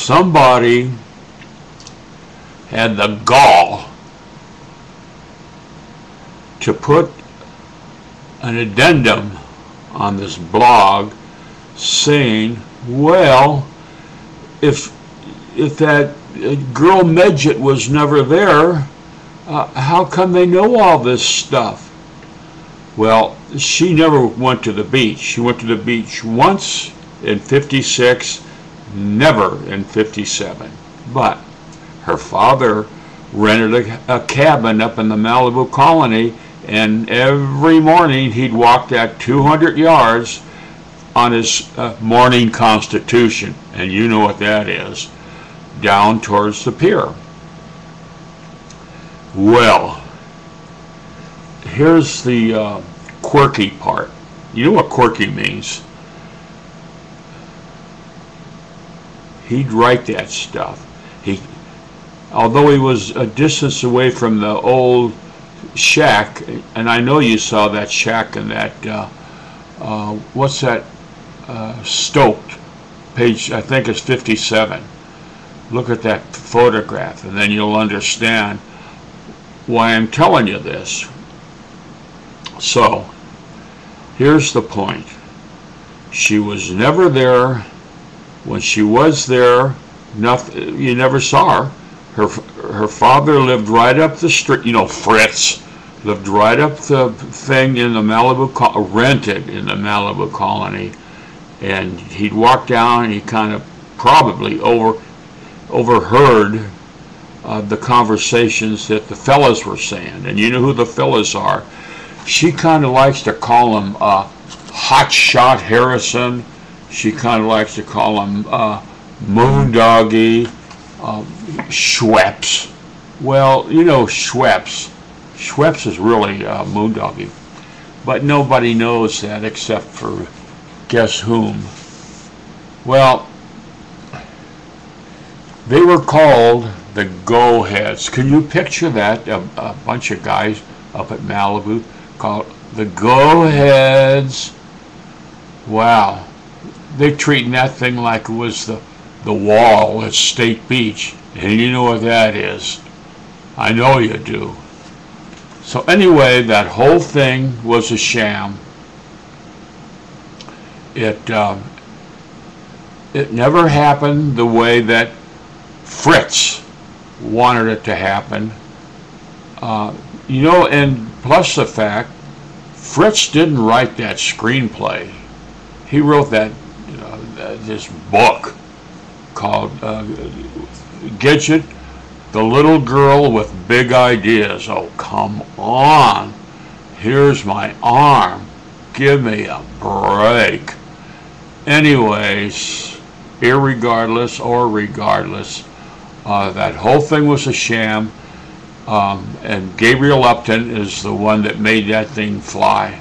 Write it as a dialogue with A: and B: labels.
A: somebody had the gall to put an addendum on this blog saying, well, if that girl midget was never there, how come they know all this stuff? Well, she never went to the beach. She went to the beach once in '56, never in '57. But her father rented a cabin up in the Malibu colony, and every morning he'd walk that 200 yards on his morning constitution, and you know what that is, down towards the pier. Well, here's the quirky part. You know what quirky means? He'd write that stuff. Although he was a distance away from the old shack, and I know you saw that shack in that, what's that, Stoked, page, I think it's 57. Look at that photograph, and then you'll understand why I'm telling you this. So, here's the point. She was never there. When she was there, nothing, you never saw her. Her father lived right up the street. You know, Fritz lived right up the thing in the Malibu, rented in the Malibu colony, and he'd walk down and he kind of probably overheard the conversations that the fellas were saying. And you know who the fellas are. She kind of likes to call him Hot Shot Harrison. She kind of likes to call him Moondoggy, Schweppes. Well, you know Schweppes. Schweppes is really Moondoggy. But nobody knows that except for guess whom. Well, they were called the Go-Heads. Can you picture that? A bunch of guys up at Malibu called the Go-Heads. Wow. They're treating that thing like it was the wall at State Beach. And you know what that is. I know you do. So anyway, that whole thing was a sham. It never happened the way that Fritz wanted it to happen. You know, and plus the fact, Fritz didn't write that screenplay. He wrote that this book called Gidget, the Little Girl with Big Ideas. Oh, come on. Here's my arm. Give me a break. Anyways, irregardless or regardless, that whole thing was a sham, and Gabriel Upton is the one that made that thing fly.